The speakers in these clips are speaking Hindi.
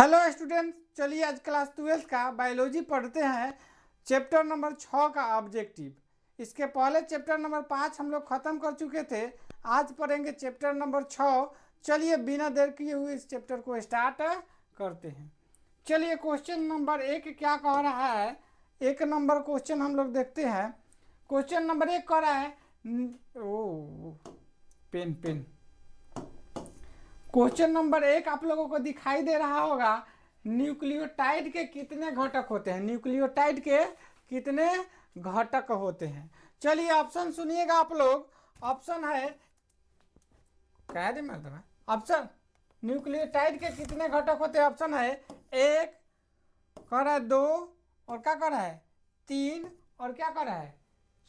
हेलो स्टूडेंट, चलिए आज क्लास 12 का बायोलॉजी पढ़ते हैं। चैप्टर नंबर 6 का ऑब्जेक्टिव। इसके पहले चैप्टर नंबर 5 हम लोग ख़त्म कर चुके थे। आज पढ़ेंगे चैप्टर नंबर 6। चलिए बिना देर किए हुए इस चैप्टर को स्टार्ट करते हैं। चलिए क्वेश्चन नंबर 1 क्या कह रहा है। एक नंबर क्वेश्चन हम लोग देखते हैं। क्वेश्चन नंबर 1 कह रहा है पेन पेन क्वेश्चन नंबर 1 आप लोगों को दिखाई दे रहा होगा। न्यूक्लियोटाइड के कितने घटक होते हैं? न्यूक्लियोटाइड के कितने घटक होते हैं? चलिए ऑप्शन सुनिएगा आप लोग। ऑप्शन है कह दे मतलब ऑप्शन न्यूक्लियोटाइड के कितने घटक होते हैं? ऑप्शन है 1, कह रहा है 2, और क्या कह रहा है 3, और क्या कह रहा है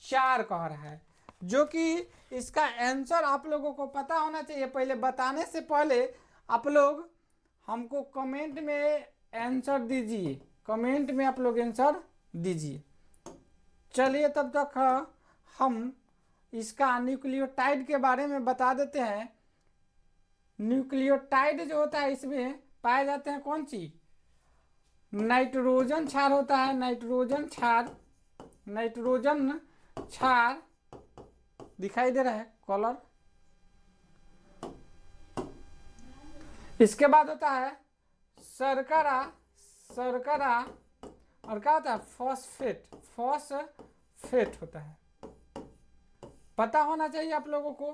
4 कह रहा है। जो कि इसका आंसर आप लोगों को पता होना चाहिए। पहले बताने से पहले आप लोग हमको कमेंट में आंसर दीजिए। कमेंट में आप लोग आंसर दीजिए। चलिए तब तक हम इसका न्यूक्लियोटाइड के बारे में बता देते हैं। न्यूक्लियोटाइड जो होता है इसमें पाए जाते हैं कौन सी? नाइट्रोजन क्षार होता है। नाइट्रोजन क्षार दिखाई दे रहा है कलर। इसके बाद होता है शर्करा और क्या होता है फॉस्फेट होता है। पता होना चाहिए आप लोगों को।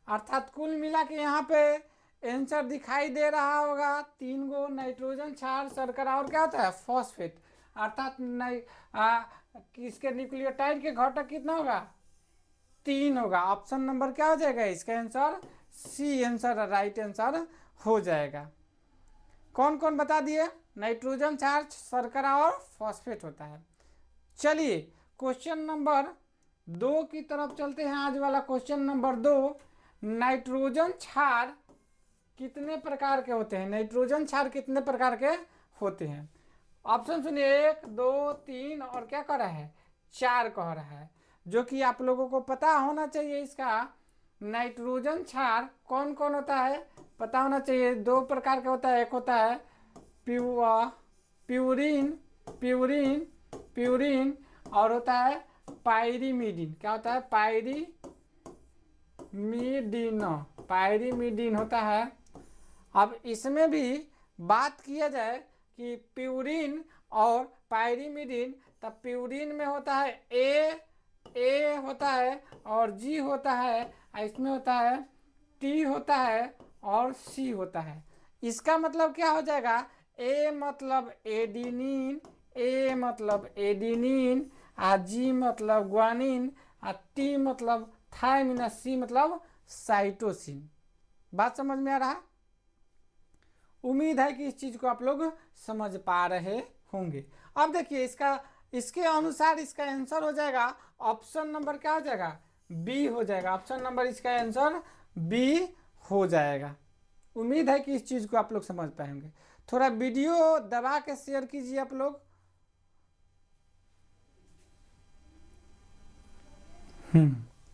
अर्थात कुल मिला के यहाँ पे आंसर दिखाई दे रहा होगा 3 गो नाइट्रोजन क्षार, शर्करा और क्या होता है फॉस्फेट। अर्थात इसके न्यूक्लियोटाइड के घटक कितना होगा? 3 होगा। ऑप्शन नंबर क्या हो जाएगा? इसका answer C answer right answer हो जाएगा। कौन कौन बता दिए? नाइट्रोजन क्षार, शर्करा और फॉस्फेट होता है। चलिए क्वेश्चन नंबर 2 की तरफ चलते हैं। आज वाला क्वेश्चन नंबर 2, नाइट्रोजन क्षार कितने प्रकार के होते हैं? नाइट्रोजन क्षार कितने प्रकार के होते हैं? ऑप्शन सुनिए 1, 2, 3 और क्या कह रहा है 4 कह रहा है। जो कि आप लोगों को पता होना चाहिए। इसका नाइट्रोजन क्षार कौन कौन होता है पता होना चाहिए। 2 प्रकार का होता है। एक होता है प्यूरिन और होता है पायरीमिडीन। क्या होता है? पायरीमिडीन होता है। अब इसमें भी बात किया जाए कि प्यूरिन और पायरीमिडीन, तब प्यूरिन में होता है ए होता है और जी होता है। इसमें होता है टी होता है और सी होता है। इसका मतलब क्या हो जाएगा? ए मतलब एडिनिन, जी मतलब ग्वानिन, टी मतलब थायमिन, सी मतलब साइटोसिन। बात समझ में आ रहा है? उम्मीद है कि इस चीज को आप लोग समझ पा रहे होंगे। अब देखिए इसके अनुसार इसका आंसर हो जाएगा ऑप्शन नंबर क्या हो जाएगा? बी हो जाएगा। ऑप्शन नंबर इसका आंसर बी हो जाएगा। उम्मीद है कि इस चीज को आप लोग समझ पाएंगे। थोड़ा वीडियो दबा के शेयर कीजिए आप लोग।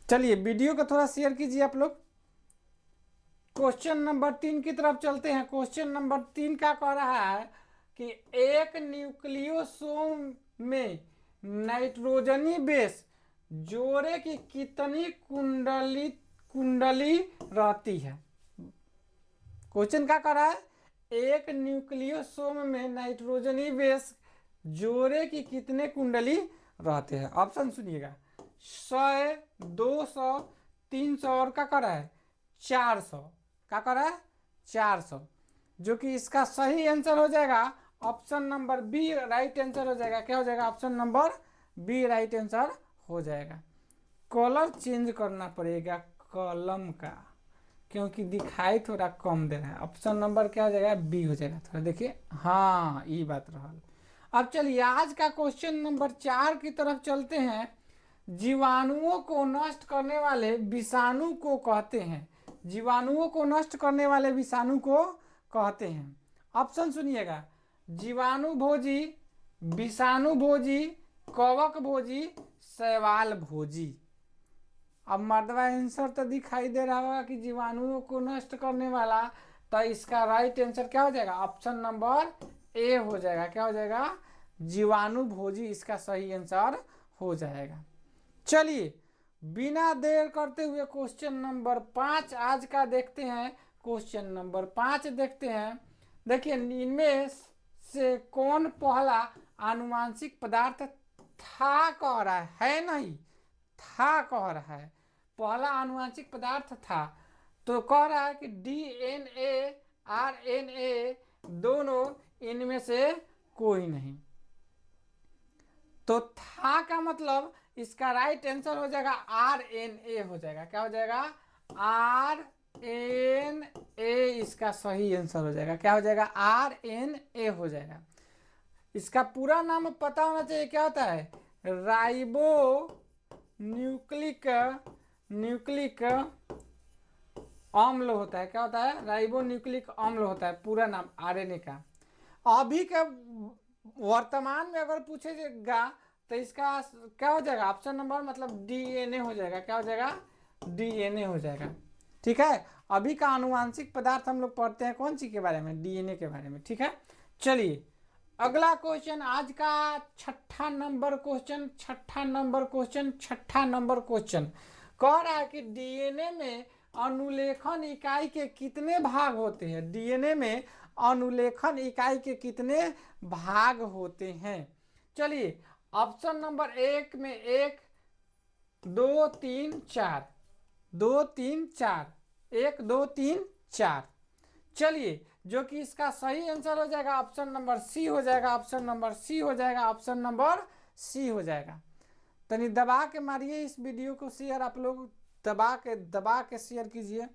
चलिए वीडियो को थोड़ा शेयर कीजिए आप लोग। क्वेश्चन नंबर 3 की तरफ चलते हैं। क्वेश्चन नंबर 3 क्या कह रहा है कि एक न्यूक्लियोसोम में नाइट्रोजनी बेस जोड़े की कितनी कुंडली रहती है? क्वेश्चन क्या कर रहा है? एक न्यूक्लियोसोम में नाइट्रोजनी बेस जोड़े की कितने कुंडली रहते हैं? ऑप्शन सुनिएगा 100, 200, 300 और क्या कर रहा है 400। क्या कर रहा है 400। जो कि इसका सही आंसर हो जाएगा option number B right answer हो जाएगा। क्या हो जाएगा? Option number B right answer हो जाएगा। कलर चेंज करना पड़ेगा कलम का, क्योंकि दिखाई थोड़ा कम दे रहा है। ऑप्शन नंबर क्या हो जाएगा? बी हो जाएगा। थोड़ा देखिए, हाँ ये बात रहा। अब चलिए आज का क्वेश्चन नंबर 4 की तरफ चलते हैं। जीवाणुओं को नष्ट करने वाले विषाणु को कहते हैं। जीवाणुओं को नष्ट करने वाले विषाणु को कहते हैं। ऑप्शन सुनिएगा जीवाणु भोजी, विषाणु भोजी, कवक भोजी, शैवाल भोजी। अब मर्दवा आंसर तो दिखाई दे रहा होगा कि जीवाणुओं को नष्ट करने वाला तो इसका राइट आंसर क्या हो जाएगा, ऑप्शन नंबर ए हो जाएगा। क्या हो जाएगा, जीवाणु भोजी इसका सही आंसर हो जाएगा। चलिए बिना देर करते हुए क्वेश्चन नंबर 5 आज का देखते हैं। क्वेश्चन नंबर 5 देखते हैं। देखिए इनमें से कौन पहला आनुवांशिक पदार्थ था कह रहा है नहीं, था कह रहा है, पहला आनुवांशिक पदार्थ था। तो कह रहा है कि डीएनए आरएनए दोनों इनमें से कोई नहीं। तो था का मतलब इसका राइट आंसर हो जाएगा आरएनए हो जाएगा। क्या हो जाएगा, आरएनए इसका सही आंसर हो जाएगा। क्या हो जाएगा, आरएनए हो जाएगा। इसका पूरा नाम पता होना चाहिए, क्या होता है, राइबो न्यूक्लिक अम्ल होता है। क्या होता है, राइबो न्यूक्लिक अम्ल होता है पूरा नाम आरएनए का। अभी के वर्तमान में अगर पूछेगा तो इसका क्या हो जाएगा, ऑप्शन नंबर मतलब डीएनए हो जाएगा। क्या हो जाएगा, डीएनए हो जाएगा। ठीक है, अभी का आनुवांशिक पदार्थ हम लोग पढ़ते हैं कौन सी के बारे में, डीएनए के बारे में। ठीक है, चलिए अगला क्वेश्चन, आज का छठा नंबर क्वेश्चन कह रहा है कि डीएनए में अनुलेखन इकाई के कितने भाग होते हैं। डीएनए में अनुलेखन इकाई के कितने भाग होते हैं। चलिए ऑप्शन नंबर 1 में 1 2 3 4, 2 3 4, 1 2 3 4। चलिए जो कि इसका सही आंसर हो जाएगा ऑप्शन नंबर सी हो जाएगा। ऑप्शन नंबर सी हो जाएगा, ऑप्शन नंबर सी हो जाएगा। तनी दबा के मारिए इस वीडियो को शेयर, आप लोग दबा के शेयर कीजिए।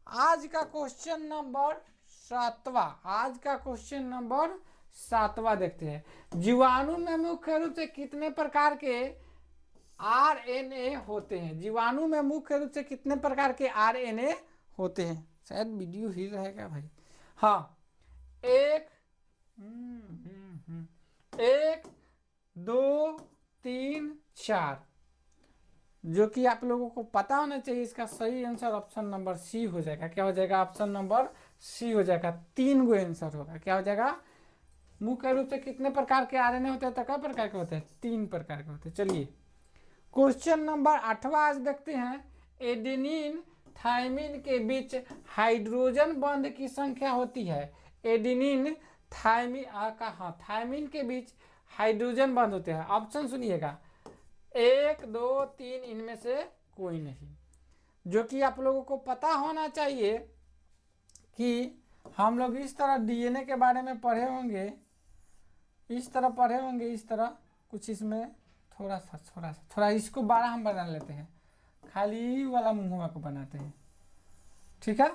आज का क्वेश्चन नंबर 7वां, आज का क्वेश्चन नंबर 7वां देखते हैं। जीवाणु में मुख्य रूप से कितने प्रकार के आरएनए होते हैं। जीवाणु में मुख्य रूप से कितने प्रकार के आरएनए होते हैं। शायद वीडियो ही रहेगा भाई। हाँ, एक 2 3 4, जो कि आप लोगों को पता होना चाहिए। इसका सही आंसर ऑप्शन नंबर सी हो जाएगा। क्या हो जाएगा, ऑप्शन नंबर सी हो जाएगा। 3 गो आंसर होगा। क्या हो जाएगा, मुख्य रूप से कितने प्रकार के आरएनए होते हैं, तो क्या प्रकार के होते हैं, 3 प्रकार के होते हैं। चलिए क्वेश्चन नंबर 8वां आज देखते हैं। एडेनिन थायमिन के बीच हाइड्रोजन बॉन्ड की संख्या होती है। एडेनिन थायमिन के बीच हाइड्रोजन बॉन्ड होते हैं। ऑप्शन सुनिएगा, 1 2 3 इनमें से कोई नहीं। जो कि आप लोगों को पता होना चाहिए कि हम लोग इस तरह डीएनए के बारे में पढ़े होंगे, इस तरह पढ़े होंगे, इस तरह कुछ इसमें थोड़ा इसको बड़ा हम बना लेते हैं, खाली वाला मुंह को बनाते हैं। ठीक है,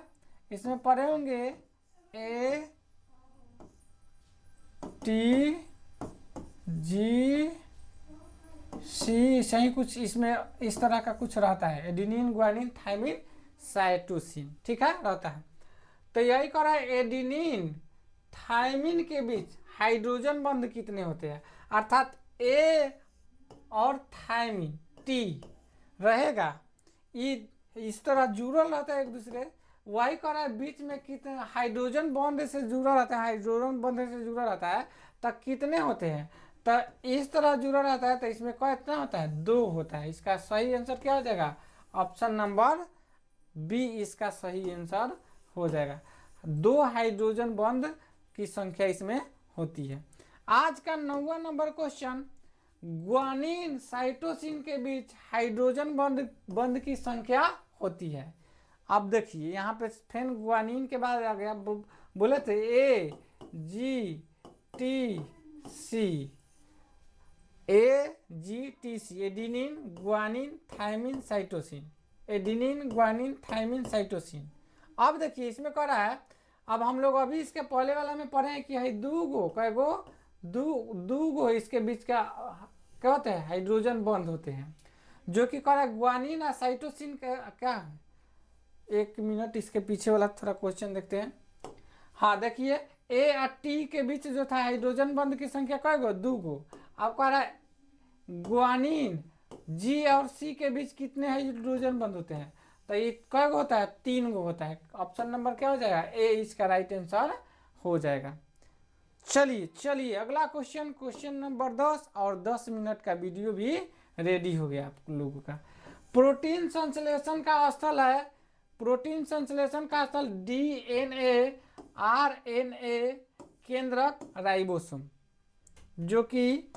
इसमें पढ़े होंगे ए टी जी सी, सही कुछ इसमें इस तरह का कुछ रहता है, एडेनिन ग्वानिन थायमिन साइटोसिन। ठीक है, रहता है। तो यही कह रहा है एडेनिन थायमिन के बीच हाइड्रोजन बंध कितने होते हैं, अर्थात ए और थायमिन टी रहेगा, इस तरह जुड़ल रहता है एक दूसरे। वही कह रहा है बीच में कितने हाइड्रोजन बॉन्ड से जुड़ा रहता है, हाइड्रोजन बॉन्ड से जुड़ा रहता है, तो कितने होते हैं, तो इस तरह जुड़ा रहता है। तो इसमें कितना होता है, 2 होता है। इसका सही आंसर क्या हो जाएगा, ऑप्शन नंबर बी इसका सही आंसर हो जाएगा। 2 हाइड्रोजन बॉन्ड की संख्या इसमें होती है। आज का 9वां नंबर क्वेश्चन, ग्वानिन साइटोसिन के बीच हाइड्रोजन बॉन्ड की संख्या होती है। अब देखिए यहाँ पे फिर ग्वानिन के बाद आ गया, बोले थे A G T C, adenine guanine thymine cytosine, adenine guanine thymine cytosine. अब देखिए इसमें कह रहा है, अब हम लोग अभी इसके पहले वाला में पढ़े हैं कि है 2 गो, कै गो, 2 गो इसके बीच का क्या होते हैं, हाइड्रोजन बॉन्ड होते हैं। जो कि कह रहा है ग्वानिन और साइटोसिन का क्या है। 1 मिनट, इसके पीछे वाला थोड़ा क्वेश्चन देखते हैं। हाँ देखिए, ए और टी के बीच जो था हाइड्रोजन बॉन्ड की संख्या कै गो, 2 गो। अब कह रहा है ग्वानिन जी और सी के बीच कितने हाइड्रोजन बॉन्ड होते हैं, तो ये कै गो होता है, 3 गो होता है। ऑप्शन नंबर क्या हो जाएगा, ए इसका राइट आंसर हो जाएगा। चलिए चलिए अगला क्वेश्चन, क्वेश्चन नंबर 10, और 10 मिनट का वीडियो भी रेडी हो गया आप लोगों का। प्रोटीन संश्लेषण का स्थल है, प्रोटीन संश्लेषण का स्थल डीएनए, आरएनए केंद्रक, राइबोसोम। जो कि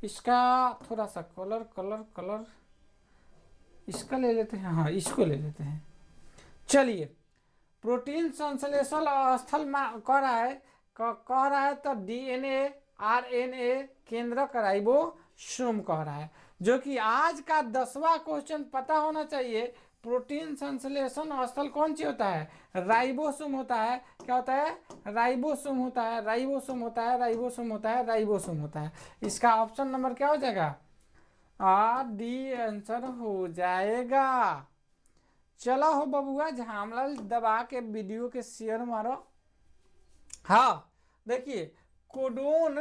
इसका थोड़ा सा कलर इसका ले लेते हैं, हाँ इसको ले लेते हैं। चलिए प्रोटीन संश्लेषण स्थल कह रहा है तो डीएनए, आरएनए केंद्रक, राइबोसोम कह रहा है। जो कि आज का 10वां क्वेश्चन पता होना चाहिए। प्रोटीन संश्लेषण स्थल कौन सी होता है, राइबोसोम होता है। क्या होता है, राइबोसोम होता है, राइबोसोम होता है, राइबोसोम होता है, राइबोसोम होता है। इसका ऑप्शन नंबर क्या हो जाएगा, डी आंसर हो जाएगा। चलो हो बबुआ झामलाल दबा के वीडियो के शेयर मारो। हाँ देखिए कोडोन,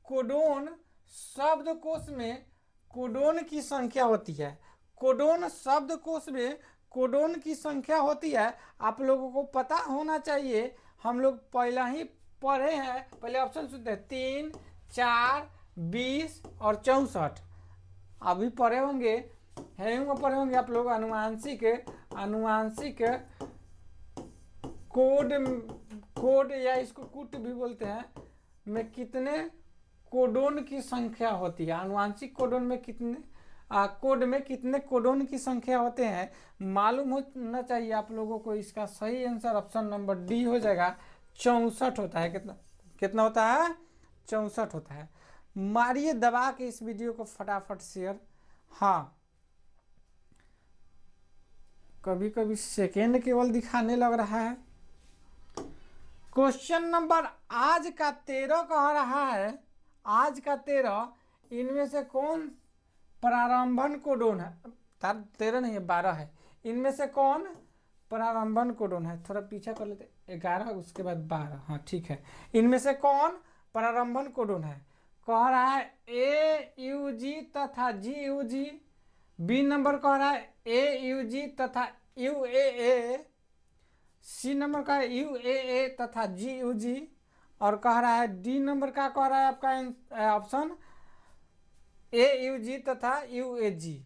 कोडोन शब्दकोश में कोडोन की संख्या होती है। कोडोन शब्दकोश में कोडोन की संख्या होती है। आप लोगों को पता होना चाहिए, हम लोग पहला ही पढ़े हैं। पहले ऑप्शन सुनते हैं 3, 4, 20 और 64। अभी पढ़े होंगे, पढ़े होंगे आप लोग अनुवांशिक, अनुवांशिक कोड या इसको कूट भी बोलते हैं, में कितने कोडोन की संख्या होती है। अनुवांशिक कोडोन में कितने कोड में कितने कोडोन की संख्या होते हैं मालूम होना चाहिए आप लोगों को। इसका सही आंसर ऑप्शन नंबर डी हो जाएगा, 64 होता है। कितना कितना होता है, 64 होता है। मारिए दबा के इस वीडियो को फटाफट शेयर। हाँ कभी कभी सेकेंड केवल दिखाने लग रहा है। क्वेश्चन नंबर आज का 13 कह रहा है, आज का 13 इनमें से कौन प्रारंभन कोडोन है, 13 नहीं है 12 है। इनमें से कौन प्रारंभन कोडोन है, थोड़ा पीछे कर लेते, 11 उसके बाद 12, हाँ ठीक है। इनमें से कौन प्रारंभन कोडोन है, कह रहा है AUG तथा GUG। बी नंबर कह रहा है AUG तथा UAA। सी नंबर का है UAA तथा GUG। और कह रहा है डी नंबर का कह रहा है आपका ऑप्शन AUG तथा UAG।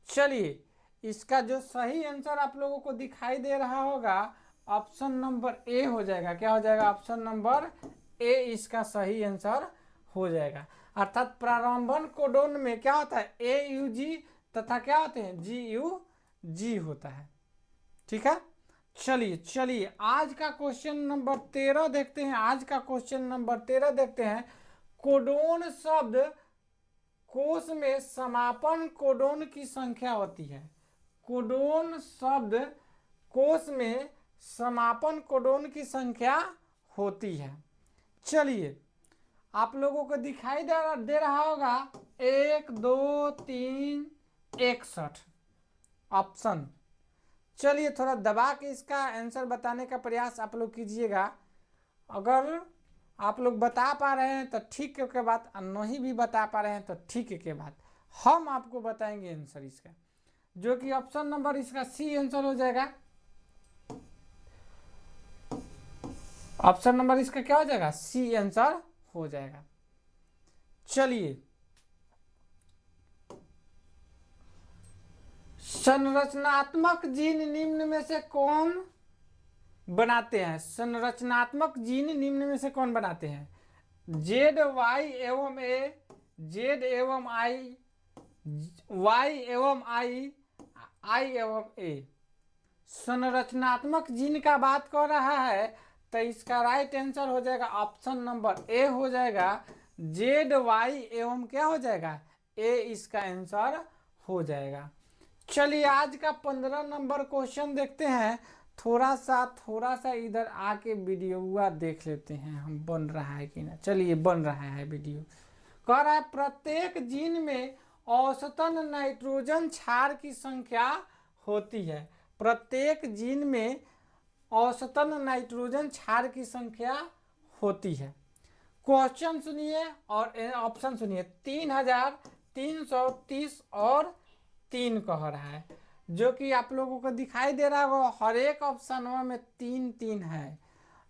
चलिए इसका जो सही आंसर आप लोगों को दिखाई दे रहा होगा ऑप्शन नंबर ए हो जाएगा। क्या हो जाएगा, ऑप्शन नंबर ए इसका सही आंसर हो जाएगा। अर्थात प्रारंभन कोडोन में क्या होता है, AUG तथा क्या होते हैं, GUG होता है। ठीक है चलिए चलिए आज का क्वेश्चन नंबर 13 देखते हैं। आज का क्वेश्चन नंबर 13 देखते हैं। कोडोन शब्द कोश में समापन कोडोन की संख्या होती है। कोडोन शब्द कोश में समापन कोडोन की संख्या होती है। चलिए आप लोगों को दिखाई दे रहा होगा 1 2 3 61 ऑप्शन। चलिए थोड़ा दबा के इसका आंसर बताने का प्रयास आप लोग कीजिएगा। अगर आप लोग बता पा रहे हैं तो ठीक के बात, नहीं भी बता पा रहे हैं तो ठीक के बात, हम आपको बताएंगे आंसर इसका, जो कि ऑप्शन नंबर इसका सी आंसर हो जाएगा। ऑप्शन नंबर इसका क्या हो जाएगा, सी आंसर हो जाएगा। चलिए संरचनात्मक जीन निम्न में से कौन बनाते हैं, संरचनात्मक जीन निम्न में से कौन बनाते हैं, Z Y एवं A, Z एवं I, Y एवं I एवं A। संरचनात्मक जीन का बात कर रहा है तो इसका राइट आंसर हो जाएगा ऑप्शन नंबर ए हो जाएगा, Z Y एवं क्या हो जाएगा, A इसका आंसर हो जाएगा। चलिए आज का 15 नंबर क्वेश्चन देखते हैं। थोड़ा सा इधर आके वीडियो देख लेते हैं हम, बन रहा है कि ना। चलिए बन रहा है वीडियो। कह रहा है प्रत्येक जीन में औसतन नाइट्रोजन क्षार की संख्या होती है। प्रत्येक जीन में औसतन नाइट्रोजन क्षार की संख्या होती है। क्वेश्चन सुनिए और ऑप्शन सुनिए। 3330 और 3 कह रहा है। जो कि आप लोगों को दिखाई दे रहा होगा, हर एक ऑप्शनों में 3-3 है।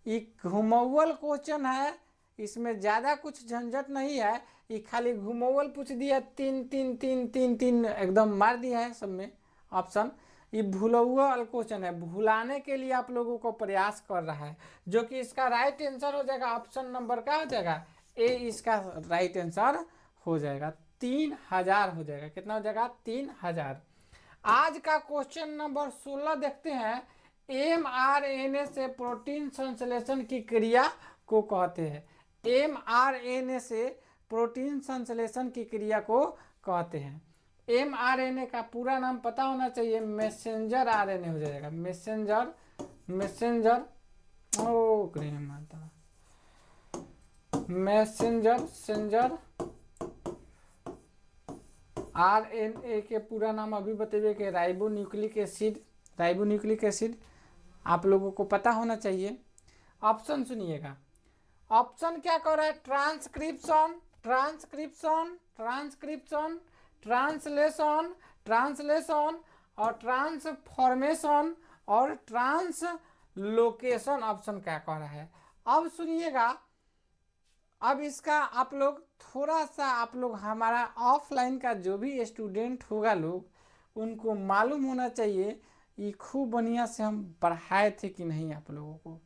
एक घुमौवल क्वेश्चन है, इसमें ज़्यादा कुछ झंझट नहीं है, ये खाली घुमौवल पूछ दिया, 3-3-3-3-3 एकदम मार दिया है सब में ऑप्शन। ये भूलौवल क्वेश्चन है, भुलाने के लिए आप लोगों को प्रयास कर रहा है, जो कि इसका राइट आंसर हो जाएगा ऑप्शन नंबर क्या हो जाएगा, ए इसका राइट आंसर हो जाएगा। 3000 हो जाएगा, कितना हो जाएगा 3000। आज का क्वेश्चन नंबर 16 देखते हैं। mRNA से प्रोटीन संश्लेषण की क्रिया को कहते हैं। mRNA से प्रोटीन संश्लेषण की क्रिया को कहते हैं। mRNA का पूरा नाम पता होना चाहिए, मैसेंजर RNA हो जाएगा, मैसेंजर ओ ग्रेम माता मैसेंजर RNA के पूरा नाम अभी बतेबे के राइबोन्यूक्लिक एसिड आप लोगों को पता होना चाहिए। ऑप्शन सुनिएगा, ऑप्शन क्या कर रहा है, ट्रांसक्रिप्शन, ट्रांसलेशन और ट्रांसफॉर्मेशन और ट्रांसलोकेशन ऑप्शन क्या कह रहा है। अब सुनिएगा, अब इसका आप लोग थोड़ा सा हमारा ऑफलाइन का जो भी स्टूडेंट होगा लोग, उनको मालूम होना चाहिए ये खूब बढ़िया से हम पढ़ाए थे कि नहीं। आप लोगों को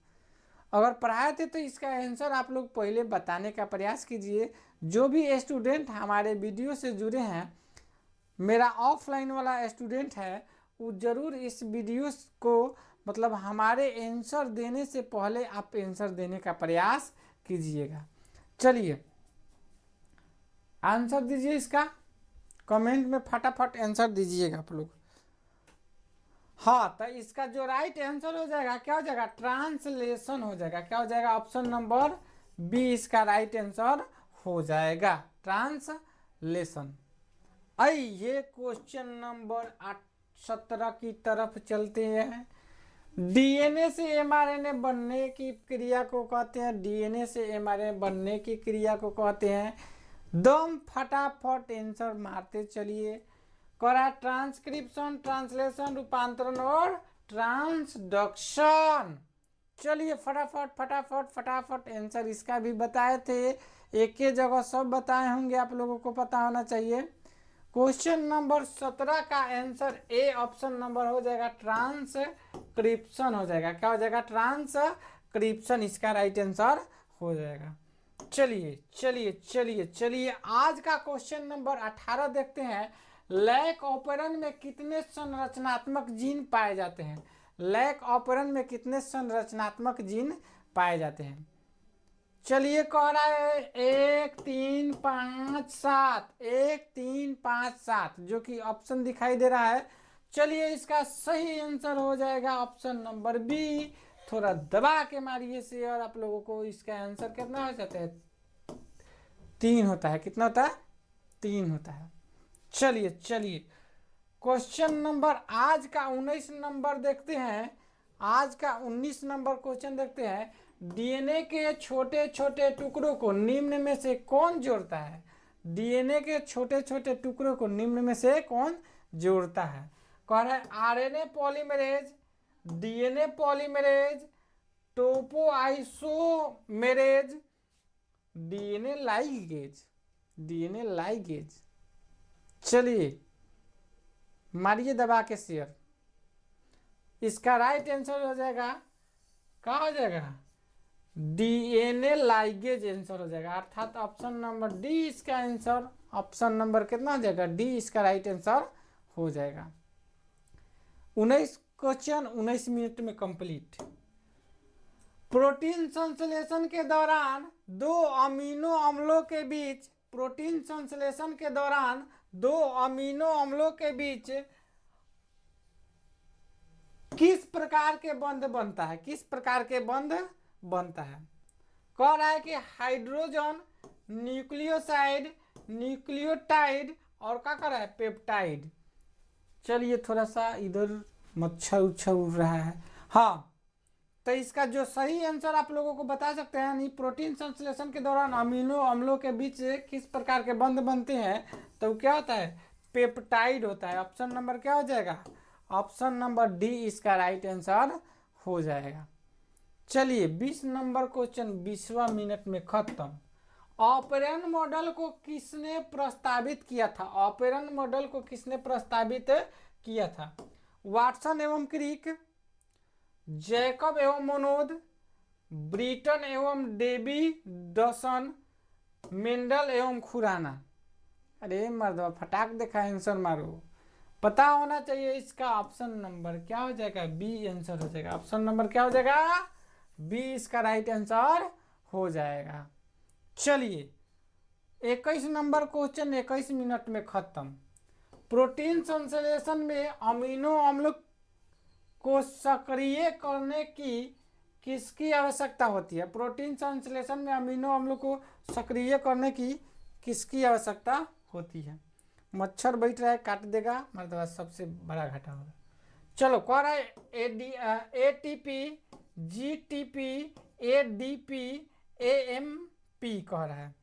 अगर पढ़ाए थे तो इसका आंसर आप लोग पहले बताने का प्रयास कीजिए। जो भी स्टूडेंट हमारे वीडियो से जुड़े हैं, मेरा ऑफलाइन वाला स्टूडेंट है, वो ज़रूर इस वीडियो को मतलब हमारे आंसर देने से पहले आप आंसर देने का प्रयास कीजिएगा। चलिए आंसर दीजिए, इसका कमेंट में फटाफट आंसर दीजिएगा आप लोग। हाँ, तो इसका जो राइट आंसर हो जाएगा क्या हो जाएगा, ट्रांसलेशन हो जाएगा। क्या हो जाएगा, ऑप्शन नंबर बी इसका राइट आंसर हो जाएगा, ट्रांसलेशन। आइए क्वेश्चन नंबर 17 की तरफ चलते हैं। डीएनए से एमआरएनए बनने की क्रिया को कहते हैं, डीएनए से एमआरएनए बनने की क्रिया को कहते हैं। दम फटाफट आंसर मारते चलिए। करा ट्रांसक्रिप्शन, ट्रांसलेशन, रूपांतरण और ट्रांसडक्शन। चलिए फटाफट आंसर इसका भी बताए थे, एक ही जगह सब बताए होंगे, आप लोगों को पता होना चाहिए। क्वेश्चन नंबर 17 का आंसर ए ऑप्शन नंबर हो जाएगा, ट्रांसक्रिप्शन हो जाएगा। क्या हो जाएगा, ट्रांसक्रिप्शन इसका राइट आंसर हो जाएगा। चलिए आज का क्वेश्चन नंबर 18 देखते हैं। लैक ऑपरेन में कितने संरचनात्मक जीन पाए जाते हैं, लैक ऑपरेन में कितने संरचनात्मक जीन पाए जाते हैं। चलिए कह रहा है 1 3 5 7, 1 3 5 7, जो कि ऑप्शन दिखाई दे रहा है। चलिए इसका सही आंसर हो जाएगा ऑप्शन नंबर बी। थोड़ा दबा के मारिए से, और आप लोगों को इसका आंसर कितना हो जाता है, 3 होता है। कितना होता है, 3 होता है। चलिए क्वेश्चन नंबर आज का 19 नंबर देखते हैं। आज का 19 नंबर क्वेश्चन देखते हैं। डीएनए के छोटे छोटे टुकड़ों को निम्न में से कौन जोड़ता है, डीएनए के छोटे छोटे टुकड़ों को निम्न में से कौन जोड़ता है। कह रहा है RNA polymerase, DNA polymerase, topoisomerase, DNA ligase. चलिए मारिए दबा के शेयर, इसका राइट आंसर हो जाएगा, क्या हो जाएगा, डीएनए लाइगेज आंसर हो जाएगा। अर्थात ऑप्शन नंबर डी इसका आंसर, ऑप्शन नंबर कितना हो जाएगा, डी इसका राइट आंसर हो जाएगा। 19 क्वेश्चन 19 मिनट में कंप्लीट। प्रोटीन संश्लेषण के दौरान दो अमीनो अम्लों के बीच, प्रोटीन संश्लेषण के दौरान दो अमीनो अम्लों के बीच किस प्रकार के बंध बनता है, किस प्रकार के बंध बनता है। कह रहा है कि हाइड्रोजन, न्यूक्लियोसाइड, न्यूक्लियोटाइड और क्या कर रहा है, पेप्टाइड। चलिए थोड़ा सा इधर मच्छर उच्छर उड़ रहा है। हाँ, तो इसका जो सही आंसर आप लोगों को बता सकते हैं, यानी प्रोटीन संश्लेषण के दौरान अमीनो अम्लों के बीच किस प्रकार के बंध बनते हैं, तो क्या होता है, पेप्टाइड होता है। ऑप्शन नंबर क्या हो जाएगा, ऑप्शन नंबर डी इसका राइट आंसर हो जाएगा। चलिए 20 नंबर क्वेश्चन 20वां मिनट में खत्म। ऑपरेंट मॉडल को किसने प्रस्तावित किया था? ऑपरेंट मॉडल को किसने प्रस्तावित किया था? वाटसन एवं क्रिक, जैकब एवं मोनोद, ब्रिटन एवं डेविडसन, मेंडल एवं खुराना। अरे मर्दवा फटाक देखा आंसर मारो, पता होना चाहिए इसका। ऑप्शन नंबर क्या हो जाएगा? बी आंसर हो जाएगा। ऑप्शन नंबर क्या हो जाएगा? बी इसका राइट आंसर हो जाएगा। चलिए 21 नंबर क्वेश्चन 21 मिनट में खत्म। प्रोटीन संश्लेषण में अमीनो अम्ल को सक्रिय करने की किसकी आवश्यकता होती है? प्रोटीन संश्लेषण में अमीनो अम्ल को सक्रिय करने की किसकी आवश्यकता होती है? मच्छर बैठ रहा है, काट देगा, मतलब सबसे बड़ा घाटा होगा। चलो कह रहा है ATP, GTP, ADP, AMP कह रहा है,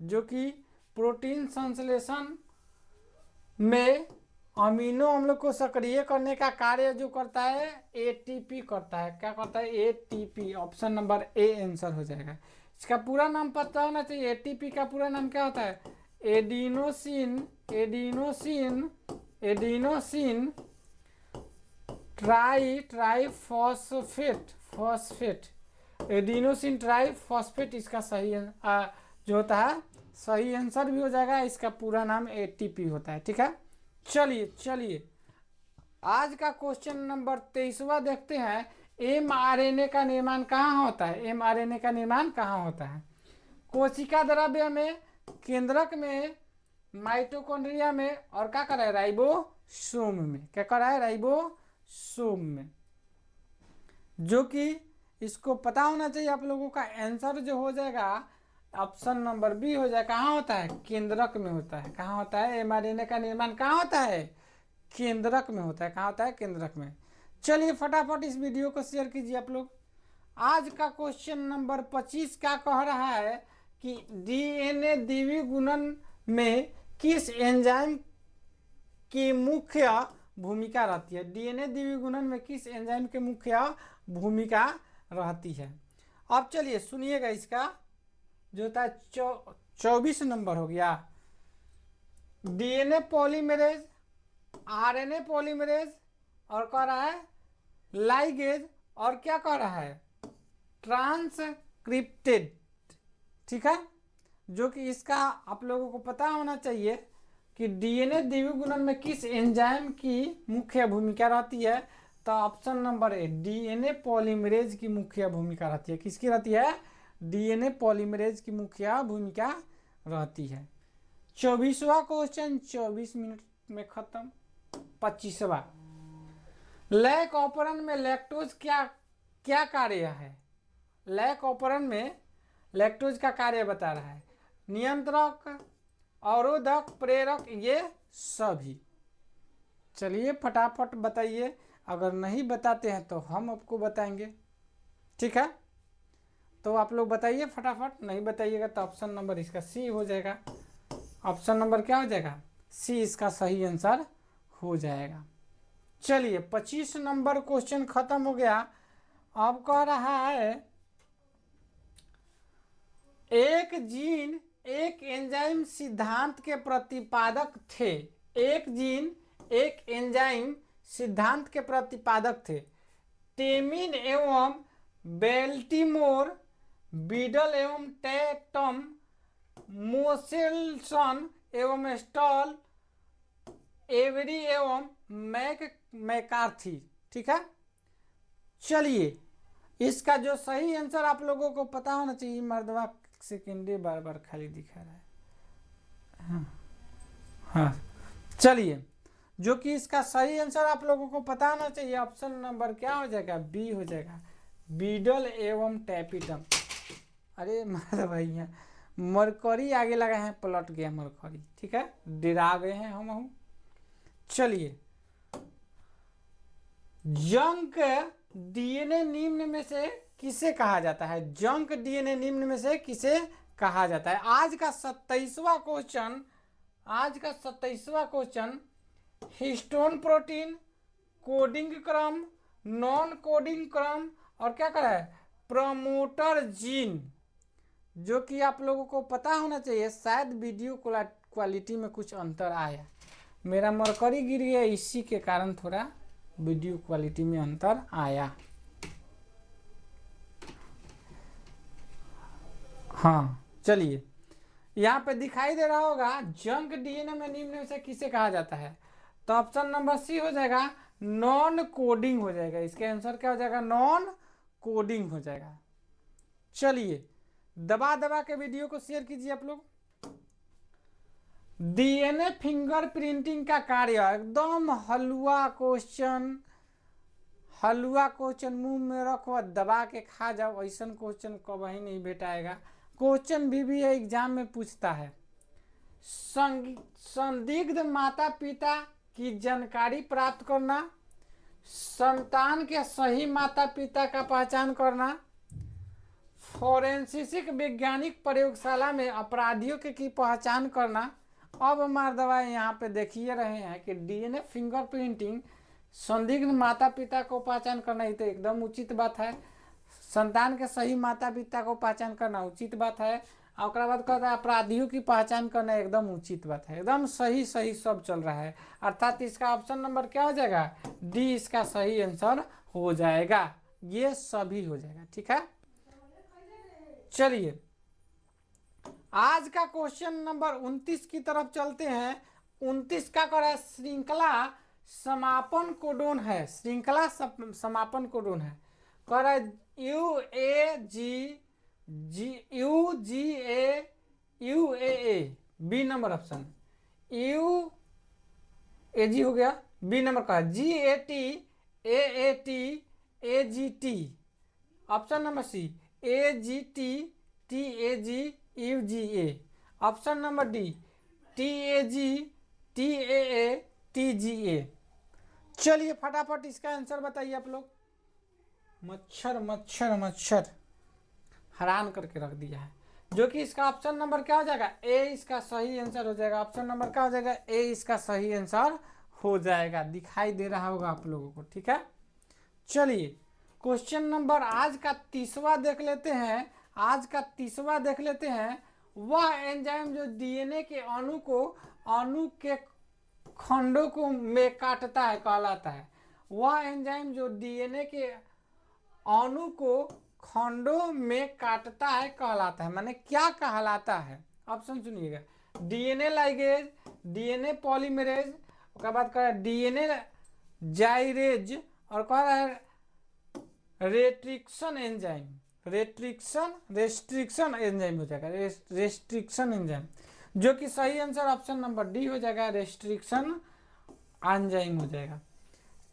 जो कि प्रोटीन संश्लेषण में अमीनो अम्ल को सक्रिय करने का कार्य जो करता है ATP करता है। क्या करता है? ATP। Option number A answer हो जाएगा। इसका पूरा नाम पता होना चाहिए। ATP का पूरा नाम क्या होता है? Adenosine triphosphate. एडिनोसिन ट्राइफॉस्फेट इसका सही जो होता है, सही आंसर भी हो जाएगा। इसका पूरा नाम ATP होता है। ठीक है, चलिए आज का क्वेश्चन नंबर 23वां देखते हैं। mRNA का निर्माण कहाँ होता है? mRNA का निर्माण कहाँ होता है? कोशिका द्रव्य में, केंद्रक में, माइटोकॉन्ड्रिया में, और क्या कर रहा है? राइबोसोम में। क्या कर रहा है? राइबोसोम में। जो कि इसको पता होना चाहिए आप लोगों का। आंसर जो हो जाएगा ऑप्शन नंबर बी हो जाएगा। कहाँ होता है? केंद्रक में होता है। कहाँ होता है? mRNA का निर्माण कहाँ होता है? केंद्रक में होता है। कहाँ होता है? केंद्रक में। चलिए फटाफट इस वीडियो को शेयर कीजिए आप लोग। आज का क्वेश्चन नंबर 25 क्या कह रहा है कि DNA द्विगुणन में किस एंजाइम की मुख्य भूमिका रहती है? DNA द्विगुणन में किस एंजाइम की मुख्य भूमिका रहती है? अब चलिए सुनिएगा, इसका जो होता है 24 नंबर हो गया। DNA पॉलीमरेज, RNA पॉलीमरेज, और कह रहा है लाइगेज, और क्या कह रहा है? ट्रांसक्रिप्टेड। ठीक है, जो कि इसका आप लोगों को पता होना चाहिए कि DNA द्विगुणन में किस एंजाइम की मुख्य भूमिका रहती है। तो option number A DNA polymerase की मुख्य भूमिका रहती है। किसकी रहती है? DNA पॉलीमरेज की मुख्य भूमिका रहती है। 24वां क्वेश्चन 24 मिनट में खत्म। 25वां, लैक ऑपरन में लैक्टोज क्या कार्य है? लैक ऑपरन में लैक्टोज का कार्य बता रहा है। नियंत्रक, अवरोधक, प्रेरक, ये सभी। चलिए फटाफट बताइए। अगर नहीं बताते हैं तो हम आपको बताएंगे। ठीक है, तो आप लोग बताइए फटाफट। नहीं बताइएगा तो ऑप्शन नंबर इसका सी हो जाएगा। ऑप्शन नंबर क्या हो जाएगा? सी इसका सही आंसर हो जाएगा। चलिए 25 नंबर क्वेश्चन खत्म हो गया। अब कह रहा है एक जीन एक एंजाइम सिद्धांत के प्रतिपादक थे। एक जीन एक एंजाइम सिद्धांत के प्रतिपादक थे। टेमिन एवं बेल्टीमोर, बीडल एवं टैटम, मोसेल्सन एवं स्टॉल, एवरी एवं मैकार्थी। ठीक है, चलिए इसका जो सही आंसर आप लोगों को पता होना चाहिए। मर्दवा सेकेंडरी बार बार खाली दिखा रहा है। हाँ चलिए, जो कि इसका सही आंसर आप लोगों को पता होना चाहिए। ऑप्शन नंबर क्या हो जाएगा? बी हो जाएगा, बीडल एवं टैपिटम। अरे मारा भैया, मरकरी आगे लगा है, पलट गया मरकरी। ठीक है, डरा गए हैं हम। चलिए, जंक DNA निम्न में से किसे कहा जाता है? जंक DNA निम्न में से किसे कहा जाता है? आज का 27वां क्वेश्चन हिस्टोन प्रोटीन, कोडिंग क्रम, नॉन कोडिंग क्रम और क्या करा है, प्रमोटर जीन, जो कि आप लोगों को पता होना चाहिए। शायद वीडियो क्वालिटी में कुछ अंतर आया, मेरा मरकरी गिर गया, इसी के कारण थोड़ा वीडियो क्वालिटी में अंतर आया। हाँ चलिए, यहाँ पे दिखाई दे रहा होगा जंक डीएनए में निम्न में से किसे कहा जाता है, तो ऑप्शन नंबर सी हो जाएगा, नॉन कोडिंग हो जाएगा। इसके आंसर क्या हो जाएगा, नॉन कोडिंग हो जाएगा। चलिए दबा दबा के वीडियो को शेयर कीजिए आप लोग। डीएनए फिंगरप्रिंटिंग का कार्य, एकदम हलवा क्वेश्चन, हलवा क्वेश्चन मुंह में रखो दबा के खा जाओ, ऐसा क्वेश्चन कभी नहीं भेटाएगा। क्वेश्चन भी एग्जाम में पूछता है। संदिग्ध माता पिता की जानकारी प्राप्त करना, संतान के सही माता पिता का पहचान करना, फोरेंसिक वैज्ञानिक प्रयोगशाला में अपराधियों की पहचान करना। अब हमारे दवा यहाँ पे देखिए रहे हैं कि डीएनए फिंगरप्रिंटिंग, संदिग्ध माता पिता को पहचान करना, ये तो एकदम उचित बात है। संतान के सही माता पिता को पहचान करना उचित बात है। और बाद कहता है अपराधियों की पहचान करना, एकदम उचित बात है, एकदम सही सही सब चल रहा है। अर्थात इसका ऑप्शन नंबर क्या हो जाएगा, डी इसका सही आंसर हो जाएगा, ये सभी हो जाएगा। ठीक है, चलिए आज का क्वेश्चन नंबर 29 की तरफ चलते हैं। 29 का करा श्रृंखला समापन कोडोन है, श्रृंखला समापन कोडोन है। करा UAG B number option, UAG हो गया, बी नंबर का GATAATAGT, option number C AGTTAGUGA, option number D TAGTAATGA। चलिए फटाफट इसका आंसर बताइए आप लोग। मच्छर मच्छर मच्छर हैरान करके रख दिया है, जो कि इसका ऑप्शन नंबर क्या हो जाएगा, ए इसका सही आंसर हो जाएगा। ऑप्शन नंबर क्या हो जाएगा, ए इसका सही आंसर हो जाएगा। दिखाई दे रहा होगा आप लोगों को। ठीक है, चलिए क्वेश्चन नंबर आज का 30वां देख लेते हैं। आज का 30वां देख लेते हैं। वह एंजाइम जो डीएनए के अणु के खंडों को में काटता है कहलाता है। वह एंजाइम जो डीएनए के अणु को खंडों में काटता है कहलाता है, माने क्या कहलाता है। ऑप्शन सुनिएगा, डीएनए लाइगेज, डीएनए पॉलीमरेज, उसके बाद कह रहा है डीएनए जाइरेज, और कह रहा है रेस्ट्रिक्शन एंजाइम, रेस्ट्रिक्शन एंजाइम हो जाएगा, रेस्ट्रिक्शन एंजाइम, जो कि सही आंसर ऑप्शन नंबर डी हो जाएगा, रेस्ट्रिक्शन एंजाइम हो जाएगा।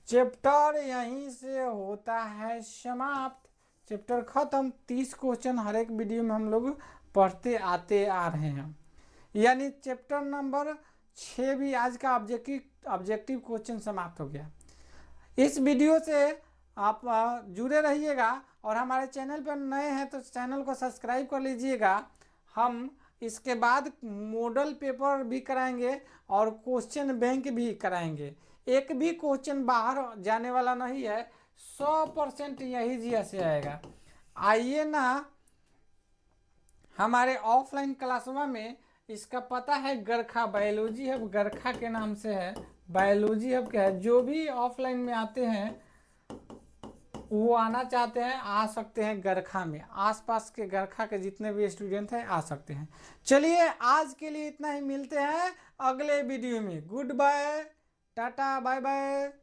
चैप्टर यहीं से होता है समाप्त, चैप्टर खत्म। 30 क्वेश्चन हर एक वीडियो में हम लोग पढ़ते आते आ रहे हैं, यानी चैप्टर नंबर 6 भी आज का ऑब्जेक्टिव क्वेश्चन समाप्त हो गया। इस वीडियो से आप जुड़े रहिएगा, और हमारे चैनल पर नए हैं तो चैनल को सब्सक्राइब कर लीजिएगा। हम इसके बाद मॉडल पेपर भी कराएंगे और क्वेश्चन बैंक भी कराएंगे। एक भी क्वेश्चन बाहर जाने वाला नहीं है, 100% यही जी से आएगा। आइए ना हमारे ऑफलाइन क्लासवा में, इसका पता है गरखा बायोलॉजी हब, गरखा के नाम से है, बायोलॉजी हब क्या है। जो भी ऑफलाइन में आते हैं वो आना चाहते हैं आ सकते हैं गरखा में, आसपास के गरखा के जितने भी स्टूडेंट हैं आ सकते हैं। चलिए आज के लिए इतना ही, मिलते हैं अगले वीडियो में। Good bye, tata bye bye.